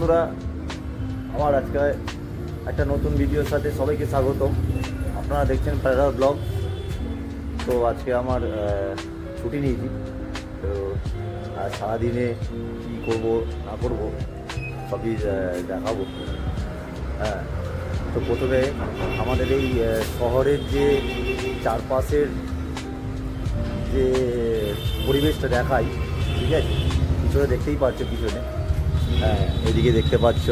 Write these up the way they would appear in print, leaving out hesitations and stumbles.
বন্ধুরা, আমার আজকে একটা নতুন ভিডিওর সাথে সবাইকে স্বাগতম। আপনারা দেখছেন প্যারাডাইস ব্লগ। তো আজকে আমার ছুটি নিয়েছি, তো সারাদিনে কী করবো না করবো সবই দেখাবো। হ্যাঁ, তো প্রথমে আমাদের এই শহরের যে চারপাশের যে পরিবেশটা দেখাই, ঠিক আছে? পিছনে দেখতেই পাচ্ছ, পিছনে হ্যাঁ এদিকে দেখতে পাচ্ছ,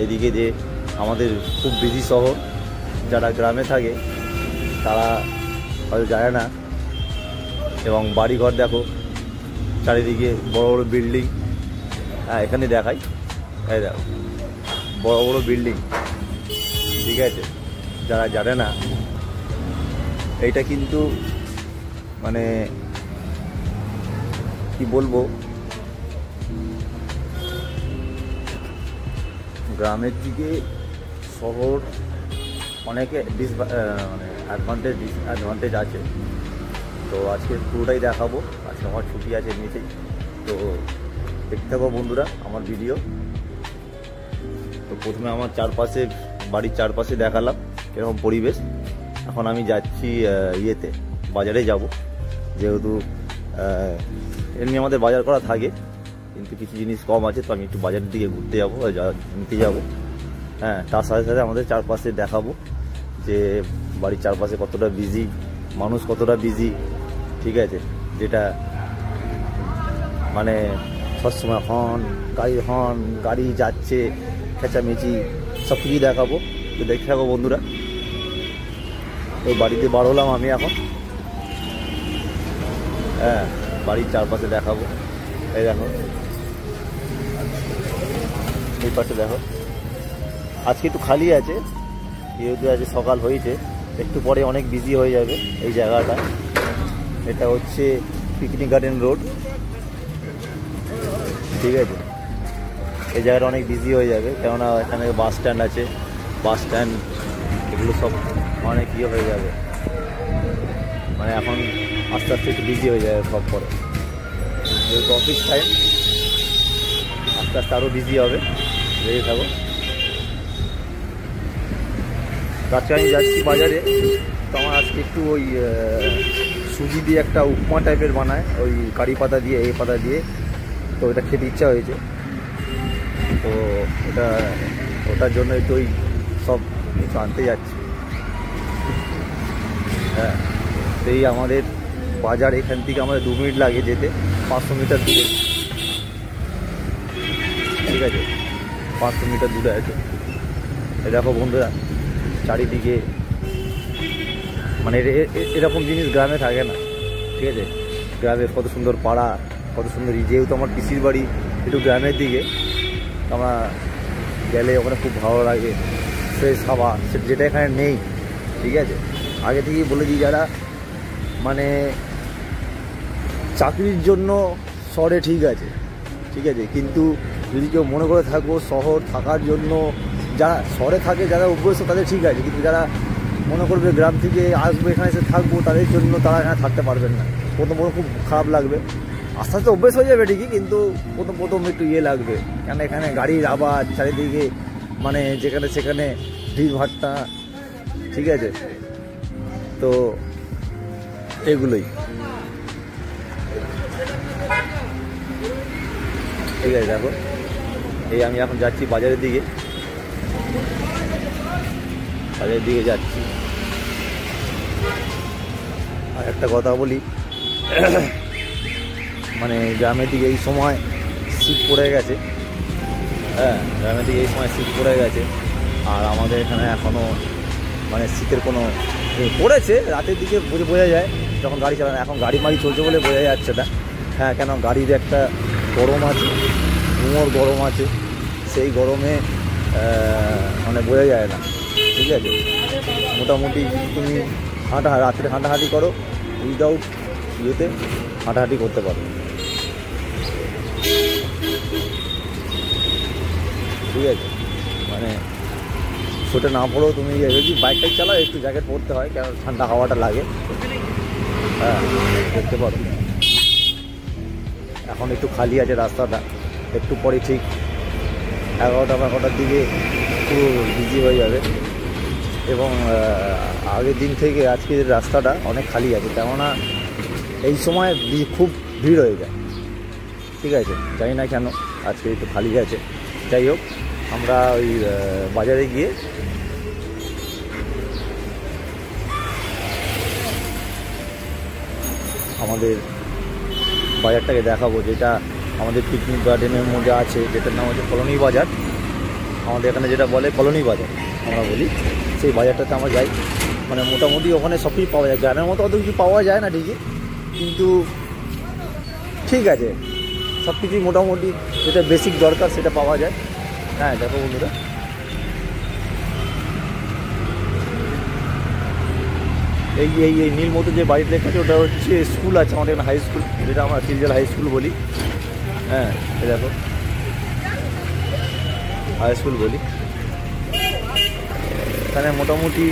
এদিকে যে আমাদের খুব বিজি শহর, যারা গ্রামে থাকে তারা হয়তো যায় না। এবং বাড়িঘর দেখো, চারিদিকে বড় বড় বিল্ডিং। হ্যাঁ এখানে দেখাই, এই দেখো বড় বড় বিল্ডিং, ঠিক আছে? যারা জানে না, এইটা কিন্তু মানে কি বলবো, গ্রামের দিকে শহর অনেকে মানে অ্যাডভান্টেজ আছে। তো আজকে পুরোটাই দেখাবো। আজকে আমার ছুটি আছে এমনিতেই, তো দেখতে থাকো বন্ধুরা আমার ভিডিও। তো প্রথমে আমার চারপাশে, বাড়ির চারপাশে দেখালাম এরকম পরিবেশ। এখন আমি যাচ্ছি ইয়েতে, বাজারে যাব, যেহেতু এমনি আমাদের বাজার করা থাকে, কিন্তু কিছু জিনিস কম আছে, তো আমি একটু বাজারের দিকে ঘুরতে যাবো, নিতে যাবো। হ্যাঁ, তার সাথে সাথে আমাদের চারপাশে দেখাবো যে বাড়ির চারপাশে কতটা বিজি, মানুষ কতটা বিজি, ঠিক আছে? যেটা মানে সবসময় গাড়ি যাচ্ছে, খেঁচামেচি, সব কিছুই দেখাবো। তো দেখতে থাকো বন্ধুরা। ওই বাড়িতে বার হলাম আমি এখন। হ্যাঁ, বাড়ির চারপাশে দেখাবো। এই দেখো, এই পাশে দেখো, আজকে একটু খালি আছে, যেহেতু আজ সকাল হয়েছে, একটু পরে অনেক বিজি হয়ে যাবে এই জায়গাটা। এটা হচ্ছে পিকনিক গার্ডেন রোড, ঠিক আছে? এই জায়গাটা অনেক বিজি হয়ে যাবে, কেননা এখানে বাস স্ট্যান্ড আছে, বাস স্ট্যান্ড এগুলো সব অনেক ইয়ে হয়ে যাবে, মানে এখন আস্তে আস্তে একটু বিজি হয়ে যাবে সব পরে, যেহেতু অফিস টাইম, আস্তে আস্তে আরও বিজি হবে। রেডি থাকো। আজকে আমি যাচ্ছি বাজারে, তো আমার আজকে একটু ওই সুজি দিয়ে একটা উপমা টাইপের বানায়, ওই কারি পাতা দিয়ে, এই পাতা দিয়ে, তো এটা খেতে ইচ্ছা হয়েছে। তো ওটার জন্য একটু ওই সব কিছু আনতে যাচ্ছি। হ্যাঁ, এই আমাদের বাজার এখান থেকে আমাদের 2 মিনিট লাগে যেতে, 500 মিটার দূরে, ঠিক আছে? 500 মিটার দূরে আছে। এই দেখো বন্ধুরা, চারিদিকে মানে এরকম জিনিস গ্রামে থাকে না, ঠিক আছে? গ্রামের কত সুন্দর পাড়া, কত সুন্দর, যেহেতু আমার পিসির বাড়ি একটু গ্রামের দিকে, আমরা গেলে ওখানে খুব ভালো লাগে, ফ্রেশ হাওয়া, যেটা এখানে নেই, ঠিক আছে? আগে থেকেই বলে দিই, যারা মানে চাকরির জন্য শহরে ঠিক আছে, কিন্তু যদি কেউ মনে করে থাকবো শহর থাকার জন্য, যারা শহরে থাকে, যারা অভ্যস্ত তাদের ঠিক আছে, কিন্তু যারা মনে করবে গ্রাম থেকে আসবো এখানে এসে থাকবো, তাদের জন্য তারা এখানে থাকতে পারবেন না। প্রথম খুব খারাপ লাগবে, আস্তে আস্তে অভ্যেস হয়ে যাবে ঠিকই, কিন্তু প্রথম একটু ইয়ে লাগবে, কেন এখানে গাড়ির আওয়াজ চারিদিকে, মানে যেখানে সেখানে ভিড়ভাট্টা, ঠিক আছে? তো এগুলোই, ঠিক আছে? দেখো, এই আমি এখন যাচ্ছি বাজারের দিকে যাচ্ছি। আর একটা কথা বলি, মানে গ্রামের দিকে এই সময় শীত পড়ে গেছে। হ্যাঁ, গ্রামের দিকে এই সময় শীত পড়ে গেছে, আর আমাদের এখানে এখনও মানে শীতের কোনো পড়েছে, রাতের দিকে বোঝা যায় যখন গাড়ি চালানো। এখন গাড়ি মাড়ি চলছে বলে বোঝা যাচ্ছে না। হ্যাঁ, কেন গাড়ির একটা গরম আছে, গুমোর গরম আছে, সেই গরমে মানে বোঝা যায় না, ঠিক আছে? মোটামুটি তুমি রাত্রে হাঁটাহাঁটি করো, উইদাউট ইয়েতে হাঁটাহাঁটি করতে পারো, ঠিক আছে? মানে ছোটে না পড়ো, তুমি যদি বাইক চালাও একটু জ্যাকেট পরতে হয়, কেন ঠান্ডা হাওয়াটা লাগে। হ্যাঁ, দেখতে পারো এখন একটু খালি আছে রাস্তাটা, একটু পরে ঠিক 11টার দিকে পুরো বিজি হয়ে যাবে। এবং আগের দিন থেকে আজকের রাস্তাটা অনেক খালি আছে, কেননা এই সময় খুব ভিড় হয়ে যায়। ঠিক আছে, জানি না কেন আজকে একটু খালি আছে। যাই হোক, আমরা ওই বাজারে গিয়ে আমাদের বাজারটাকে দেখাবো, যেটা আমাদের পিকনিক গার্ডেনের মধ্যে আছে, যেটার নাম হচ্ছে কলোনি বাজার। আমাদের এখানে যেটা বলে কলোনি বাজার আমরা বলি, সেই বাজারটাতে আমরা যাই। মানে মোটামুটি ওখানে সব কিছু পাওয়া যায়, গ্রামের মতো অত কিছু পাওয়া যায় না ঠিকই, কিন্তু ঠিক আছে, সব কিছুই মোটামুটি যেটা বেসিক দরকার সেটা পাওয়া যায়। হ্যাঁ দেখো বন্ধুরা, এই এই এই নীল মতো যে বাড়িটা দেখাচ্ছে ওটা হচ্ছে স্কুল আছে আমাদের এখানে, হাই স্কুল, যেটা আমরা তিলজাল হাই স্কুল বলি। হ্যাঁ এই দেখো হাই স্কুল বলি। এখানে মোটামুটি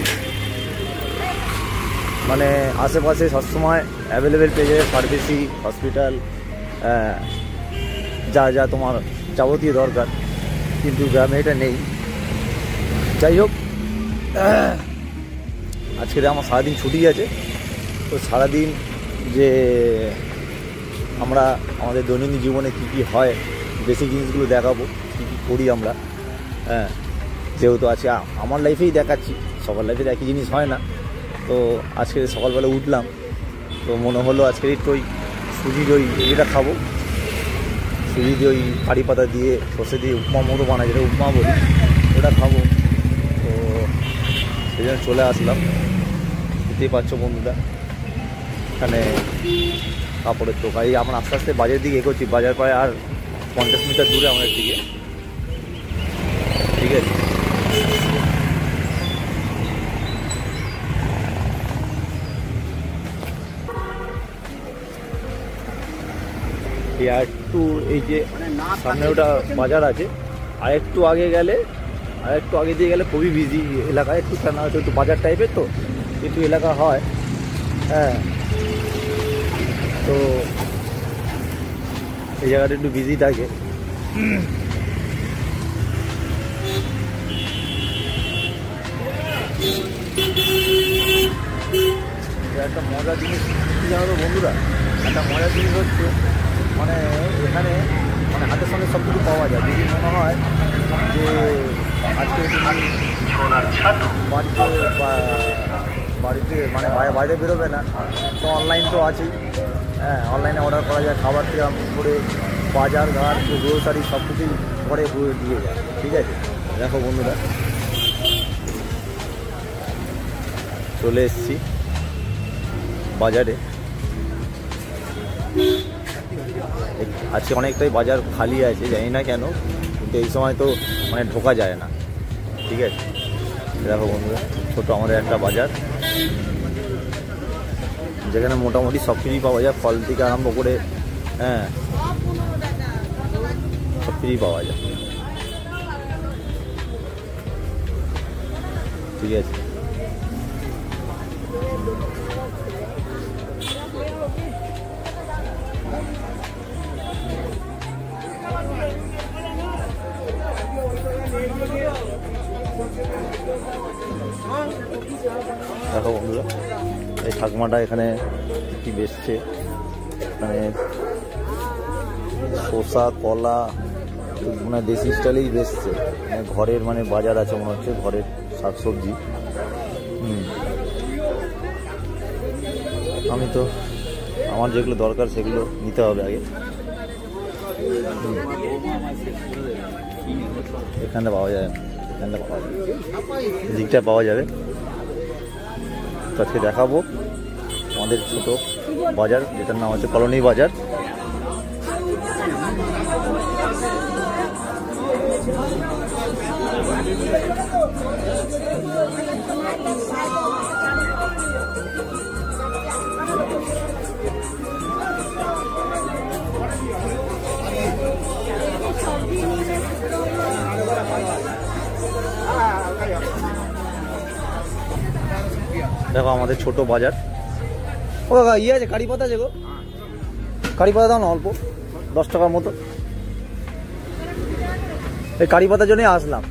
মানে আশেপাশে সবসময় অ্যাভেলেবেল পেয়ে যাবে ফার্মেসি, হসপিটাল, যা যা তোমার যাবতীয় দরকার, কিন্তু গ্রামে এটা নেই। যাই হোক, আজকে আমার সারাদিন ছুটি আছে, তো সারাদিন যে আমরা আমাদের দৈনন্দিন জীবনে কী কী হয় বেসিক জিনিসগুলো দেখাবো, কী কী করি আমরা। হ্যাঁ, যেহেতু আজকে আমার লাইফেই দেখাচ্ছি, সবার লাইফে একই জিনিস হয় না। তো আজকে সকালবেলা উঠলাম, তো মনে হলো আজকে একটু ওই সুজি দই এটা খাবো, সুজি দই কারি পাতা দিয়ে সর্ষে দিয়ে উপমা মতো বানায়, যেটা উপমা বলি, ওটা খাবো। তো সেই জন্য চলে আসলাম। দেখতেই পাচ্ছ বন্ধুরা, এখানে কাপড়ের দোকান। এই আমরা আস্তে আস্তে বাজারের দিকে এগোচ্ছি, বাজার প্রায় আর 50 মিটার দূরে আমাদের দিকে। ঠিক আছে, আর একটু এই যে সামনে ওটা বাজার আছে, আর একটু আগে গেলে, আর একটু আগে দিয়ে গেলে খুবই বিজি এলাকায়, একটু কেন হয়তো একটু বাজার টাইপের, তো একটু এলাকা হয়। হ্যাঁ, তো এই জায়গাটা একটু বিজি থাকে। একটা মজার জিনিস কী জানো তো বন্ধুরা, একটা মজার জিনিস হচ্ছে মানে এখানে মানে হাতের সঙ্গে সব কিছু পাওয়া যায়। যদি মনে হয় যে আজকে বাড়িতে মানে বাইরে বেরোবে না, তো অনলাইন তো আছেই। হ্যাঁ, অনলাইনে অর্ডার করা যায়, খাবার থেকে করে বাজার ঘাট গ্রোসারি সব কিছুই ঘরে দিয়ে যায়। ঠিক আছে, দেখো বন্ধুরা চলে এসেছি বাজারে। আজকে অনেকটাই বাজার খালি আছে, জানি না কেন, কিন্তু এই সময় তো মানে ঢোকা যায় না। ঠিক আছে, দেখো বন্ধুরা, ছোটো আমাদের একটা বাজার, যেখানে মোটামুটি সব কিছুই পাওয়া যায়, ফল থেকে আরম্ভ করে হ্যাঁ সব কিছুই পাওয়া যায়। ঠিক আছে, দেখো বন্ধুরা, এই ঠাকুমাটা এখানে কি বেচছে, মানে শসা কলা মানে দেশি স্টাইলেই বেচছে, মানে ঘরের মানে বাজার আছে মনে হচ্ছে, ঘরের শাকসবজি। আমি তো আমার যেগুলো দরকার সেগুলো নিতে হবে আগে। এখানে পাওয়া যায় না, এখানে পাওয়া যাবে, দিকটা পাওয়া যাবে। তো আজকে দেখাবো আমাদের ছোট বাজার, যেটার নাম হচ্ছে কলোনি বাজার। দেখো আমাদের ছোট বাজার। ও কাকা ইয়ে আছে, কারি পাতা আছে গো, কারি পাতা দাও না অল্প, 10 টাকার মতো। এই কারি পাতার জন্যই আসলাম।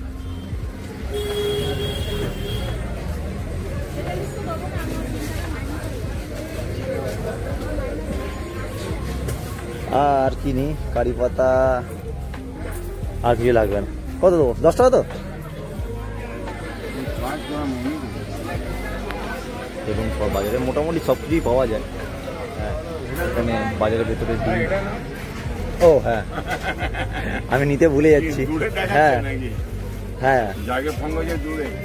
আর কিনি কারি পাতা, আর কিছু লাগবে না। কত দেবো? 10 টাকা তো? দেখুন সব বাজারে মোটামুটি সব কিছুই পাওয়া যায়। হ্যাঁ, এখানে বাজারের ভেতরে ডিম। ও হ্যাঁ, আমি নিতে ভুলে যাচ্ছি। হ্যাঁ হ্যাঁ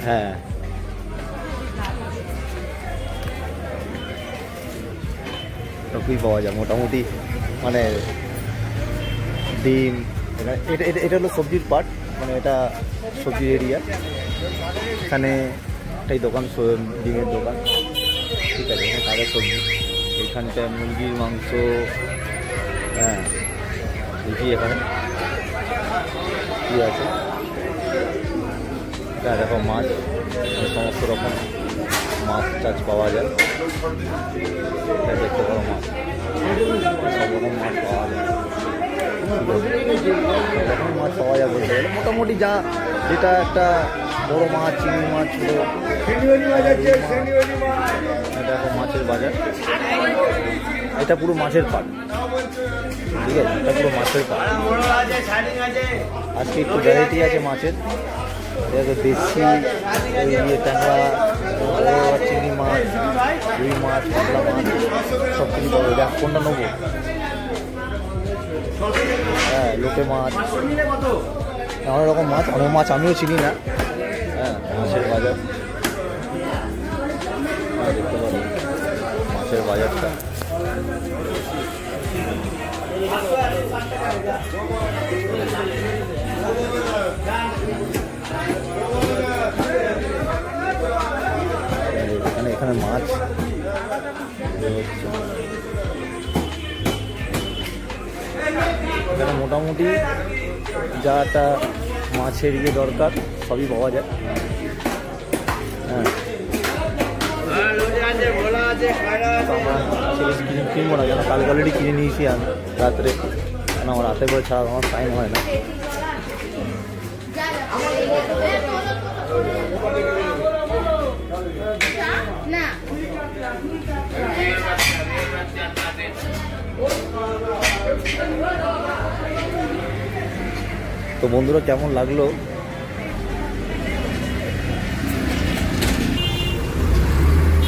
হ্যাঁ, সবই পাওয়া যায় মোটামুটি, মানে ডিম। এটা হলো সবজির পার্ট, মানে এটা সবজির এরিয়া। এখানে একটাই দোকান, ডিমের দোকান, ঠিক আছে। এখানে তাজা সবজি, এখানটায় মুরগির মাংস। হ্যাঁ, দেখি এখানে কি আছে। এটা দেখো মাছ, সমস্ত রকম মাছ টাছ পাওয়া যায়। এটা দেখতে পারো মাছ, সব রকম মাছ পাওয়া যায়। যখন মাছ পাওয়া যায় বলতে গেলে মোটামুটি যা, যেটা একটা বড় মাছ, চিংড়ি মাছ ছিল। এটা এখন মাছের বাজার, এটা পুরো মাছের পাট, ঠিক আছে। এটা পুরো মাছের পাট। আজকে একটু ভ্যারাইটি আছে মাছের, দেখো দেশি ট্যাংরা, চিংড়ি মাছ, রুই মাছ, কাতলা মাছ, সব কিছু পাবো। এটা কোনটা নেবো? হ্যাঁ, লোটে মাছ, অনেক রকম মাছ, অনেক মাছ আমিও চিনি না। হ্যাঁ, মাছের বাজার দেখতে পাবো, মাছের বাজারটা। এখানে মাছ এখানে মোটামুটি যাটা মাছের ইয়ে দরকার সবই পাওয়া যায়। হ্যাঁ, কিনবো না, কেন কালকে অলরেডি কিনে নিয়েছি আমি রাত্রে, কেন আমার রাতে করে ছাড়া আমার টাইম হয় না। তো বন্ধুরা কেমন লাগলো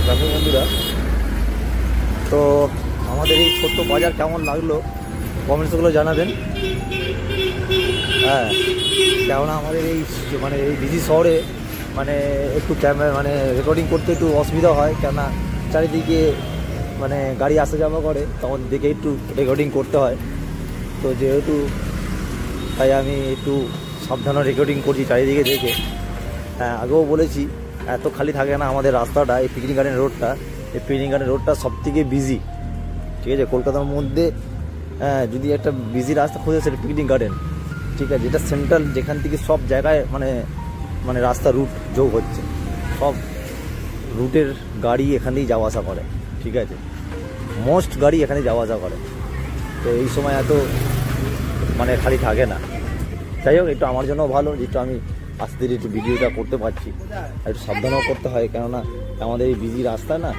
দেখো বন্ধুরা, তো আমাদের এই ছোট্ট বাজার কেমন লাগলো কমেন্টসগুলো জানাবেন। হ্যাঁ, কেননা আমাদের এই মানে এই বিজি শহরে মানে একটু ক্যামেরা মানে রেকর্ডিং করতে একটু অসুবিধা হয়, কেননা চারিদিকে মানে গাড়ি আসা যাওয়া করে, তখন দেখে একটু রেকর্ডিং করতে হয়। তো যেহেতু তাই আমি একটু সাবধানে রেকর্ডিং করছি চারিদিকে দেখে। হ্যাঁ, আগেও বলেছি এত খালি থাকে না আমাদের রাস্তাটা, এই পিকনিক গার্ডেন রোডটা। এই পিকনিক গার্ডেন রোডটা সব থেকে বিজি, ঠিক আছে। কলকাতার মধ্যে যদি একটা বিজি রাস্তা খুঁজে সেটা পিকনিক গার্ডেন, ঠিক আছে। যেটা সেন্ট্রাল, যেখান থেকে সব জায়গায় মানে মানে রাস্তা রুট যোগ হচ্ছে, সব রুটের গাড়ি এখান থেকেই যাওয়া আসা করে, ঠিক আছে। মোস্ট গাড়ি এখানে যাওয়া আসা করে, তো এই সময় এত মানে খালি থাকে না। যাই হোক, একটু আমার জন্য ভালো যেহেতু আমি আস্তে ধীরে একটু ভিডিওটা করতে পারছি। একটু সাবধানও করতে হয়, কেননা আমাদের এই বিজি রাস্তা না,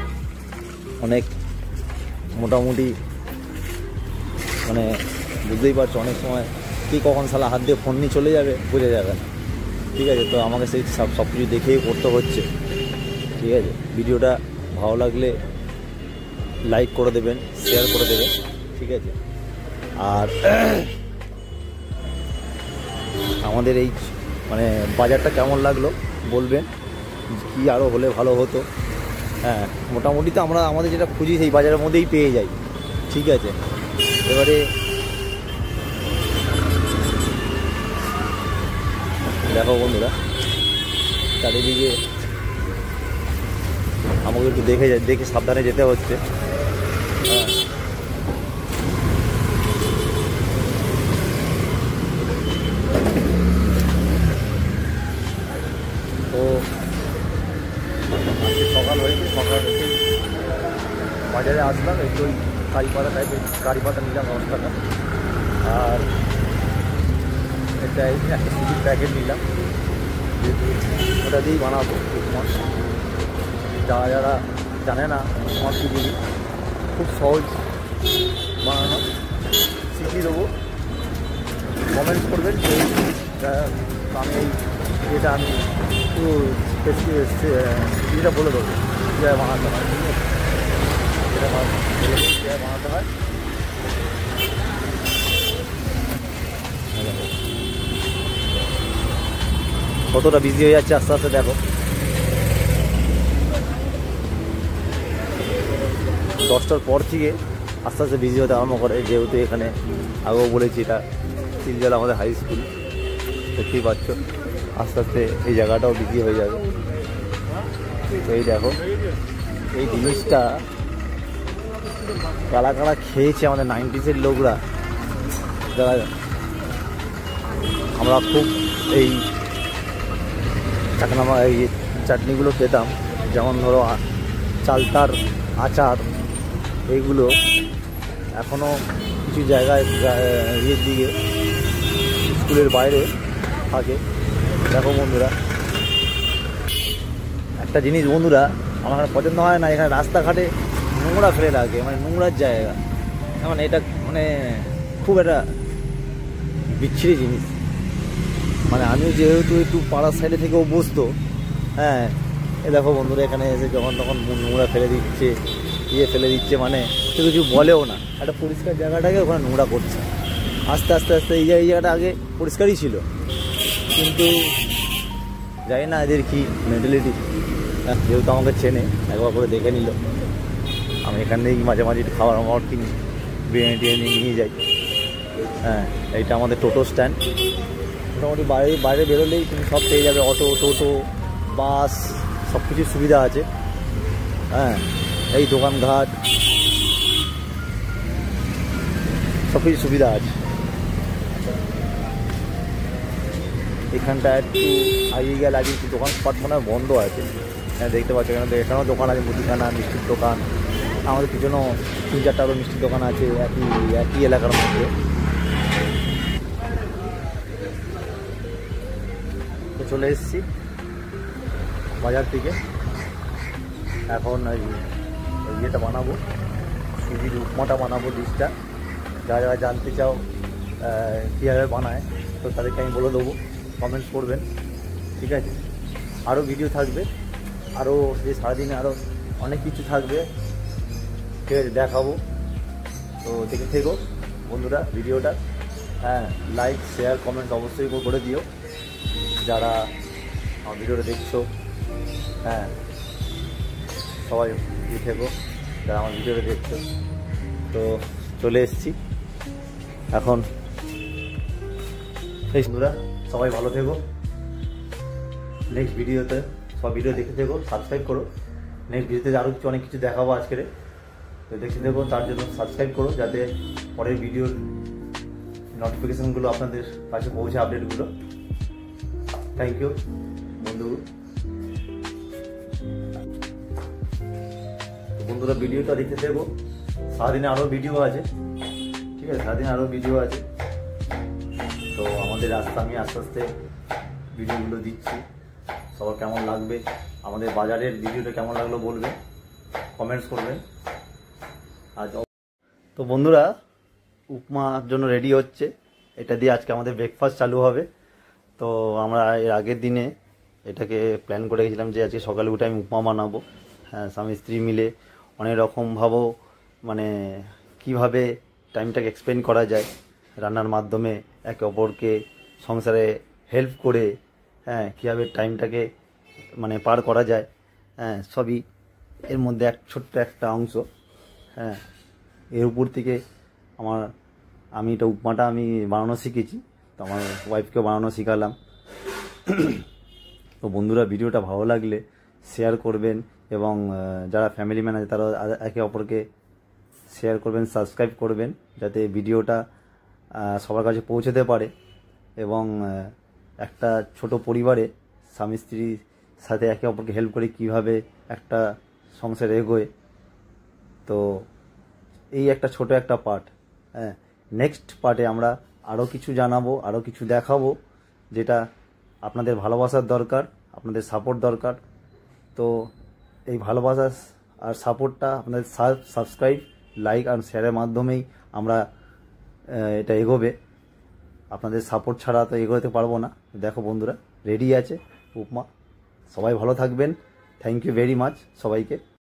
অনেক মোটামুটি মানে বুঝতেই পারছো, অনেক সময় কি কখন সালা হাত দিয়ে ফোন নিয়ে চলে যাবে বোঝা যাবে না, ঠিক আছে। তো আমাকে সেই সব কিছু দেখেই করতে হচ্ছে, ঠিক আছে। ভিডিওটা ভালো লাগলে লাইক করে দেবেন, শেয়ার করে দেবেন, ঠিক আছে। আর আমাদের এই মানে বাজারটা কেমন লাগলো বলবেন, কি আরও হলে ভালো হতো। হ্যাঁ, মোটামুটি তো আমরা আমাদের যেটা খুঁজি সেই বাজারের মধ্যেই পেয়ে যাই, ঠিক আছে। এবারে দেখো বন্ধুরা, চারিদিকে আমাকে একটু দেখে সাবধানে যেতে হচ্ছে। হ্যাঁ, তো আজকে সকাল হয়েছে, সকাল হয়েছে বাজারে আসলাম, একটু ওই কারি পাতা নিলাম 10 টাকা। আর একটা সুজির প্যাকেট নিলাম, যেহেতু ওটা দিয়েই বানাবো উপমা। যারা যারা জানে না উপমা কী জিনিস, খুব সহজ বানানো, শিখিয়ে দেবো। কমেন্টস করবেন যে আমি যেটা আমি একটু বলে দেবো কীভাবে বানাতে হয়, ঠিক আছে? যেটা কীভাবে বানাতে হয়। কতটা বিজি হয়ে যাচ্ছে আস্তে আস্তে দেখো। 10টার পর থেকে আস্তে আস্তে বিজি হতে আরম্ভ করে, যেহেতু এখানে আগেও বলেছি এটা তিলজলা আমাদের হাই স্কুল, দেখতেই পাচ্ছ আস্তে আস্তে এই জায়গাটাও বিজি হয়ে যাবে। তো এই দেখো এই জিনিসটা কারা কারা খেয়েছে আমাদের 90s লোকরা, যারা আমরা খুব এই চাকনামা এই চাটনিগুলো পেতাম, যেমন ধরো চালতার আচার, এইগুলো এখনও কিছু জায়গায় ইয়ের দিকে স্কুলের বাইরে থাকে। দেখো বন্ধুরা একটা জিনিস বন্ধুরা আমার পছন্দ হয় না, এখানে রাস্তাঘাটে নোংরা ফেলে রাখে, মানে নোংরার জায়গা, মানে এটা মানে খুব একটা বিচ্ছিরি জিনিস। মানে আমিও যেহেতু একটু পাড়ার সাইডে থেকে অভ্যস্ত, হ্যাঁ এ দেখো বন্ধুরা এখানে এসে যখন তখন নোংরা ফেলে দিচ্ছে, ফেলে দিচ্ছে, মানে সে কিছু বলেও না, একটা পরিষ্কার জায়গাটাকে ওখানে নোংরা করছে। আস্তে আস্তে আস্তে এই জায়গাটা আগে পরিষ্কারই ছিল, কিন্তু জানি না এদের কি মেন্টালিটি। যেহেতু আমাকে চেনে, একবার করে দেখে নিল, আমি এখান থেকেই মাঝে মাঝে একটু খাবার আমার কিনি, বিরিয়ানি টিরিয়ানি নিয়ে যাই। হ্যাঁ এইটা আমাদের টোটো স্ট্যান্ড, মোটামুটি বাইরে বেরোলেই তুমি সব পেয়ে যাবে, অটো টোটো বাস সব কিছুর সুবিধা আছে। হ্যাঁ এই দোকানঘাট সব কিছু সুবিধা আছে। এখানটা একটু আগিয়ে গেলে আগে একটু দোকানপাট মনে হয় বন্ধ আছে। হ্যাঁ দেখতে পাচ্ছ এখানেও দোকান আছে, মুদিখানা মিষ্টির দোকান, আমাদের পিছনেও 3-4টা আরও মিষ্টির দোকান আছে একই এলাকার মধ্যে। তো চলে এসেছি বাজার থেকে, এখন ইয়েটা বানাবো, সুজির উপমাটা বানাবো, ডিশটা। যারা যারা জানতে চাও কীভাবে বানায় তো তাদেরকে আমি বলে দেবো, কমেন্টস করবেন, ঠিক আছে? আরও ভিডিও থাকবে, আরও যে সারাদিনে আরও অনেক কিছু থাকবে, ঠিক আছে, দেখাবো। তো দেখে থেকো বন্ধুরা ভিডিওটা। হ্যাঁ লাইক শেয়ার কমেন্ট অবশ্যই করে দিও যারা আমার ভিডিওটা দেখছো। হ্যাঁ সবাই থেকো যারা আমার ভিডিওটা দেখছো। তো চলে এসেছি এখন। এই বন্ধুরা সবাই ভালো থেকো, নেক্সট ভিডিওতে সব ভিডিও দেখে থেকো, সাবস্ক্রাইব করো। নেক্সট ভিডিওতে আরও অনেক কিছু দেখাবো আজকের, তো দেখতে দেবো, তার জন্য সাবস্ক্রাইব করো যাতে পরের ভিডিওর নোটিফিকেশানগুলো আপনাদের কাছে পৌঁছে, আপডেটগুলো। থ্যাংক ইউ বন্ধু। বন্ধুরা ভিডিওটা দেখতে দেবো, সারাদিনে আরও ভিডিও আছে, ঠিক আছে, সারাদিন আরও ভিডিও আছে। তো আমাদের রাস্তা আমি আস্তে আস্তে ভিডিওগুলো দিচ্ছি, সবার কেমন লাগবে, আমাদের বাজারের ভিডিওটা কেমন লাগলো বলবে, কমেন্টস করবেন। আজ তো বন্ধুরা উপমার জন্য রেডি হচ্ছে, এটা দিয়ে আজকে আমাদের ব্রেকফাস্ট চালু হবে। তো আমরা এর আগের দিনে এটাকে প্ল্যান করে গেছিলাম যে আজকে সকালে উঠে আমি উপমা বানাবো। হ্যাঁ স্বামী স্ত্রী মিলে অনেক রকমভাবেও মানে কিভাবে টাইমটাকে এক্সপেন্ড করা যায় রান্নার মাধ্যমে, একে অপরকে সংসারে হেল্প করে, হ্যাঁ কীভাবে টাইমটাকে মানে পার করা যায়, হ্যাঁ সবই এর মধ্যে ছোট্ট একটা অংশ। হ্যাঁ এর উপর থেকে আমি এটা উপমাটা আমি বানানো শিখেছি, তো আমার ওয়াইফকেও বানানো শেখালাম। তো বন্ধুরা ভিডিওটা ভালো লাগলে শেয়ার করবেন, এবং যারা ফ্যামিলি ম্যান আছে তারা একে অপরকে শেয়ার করবেন, সাবস্ক্রাইব করবেন, যাতে ভিডিওটা সবার কাছে পৌঁছতে পারে। এবং একটা ছোট পরিবারে স্বামী স্ত্রীর সাথে একে অপরকে হেল্প করে কীভাবে একটা সংসার এগোয়, তো এই একটা ছোট একটা পার্ট। হ্যাঁ নেক্সট পার্টে আমরা আরও কিছু জানাবো, আরও কিছু দেখাবো, যেটা আপনাদের ভালোবাসার দরকার, আপনাদের সাপোর্ট দরকার। তো এই ভালোবাসা আর সাপোর্টটা আপনাদের সাবস্ক্রাইব, লাইক আর শেয়ারের মাধ্যমেই আমরা এটা এগোবে। আপনাদের সাপোর্ট ছাড়া তো এগোতে পারবো না। দেখো বন্ধুরা, রেডি আছে উপমা। সবাই ভালো থাকবেন। থ্যাংক ইউ ভেরি মাচ সবাইকে।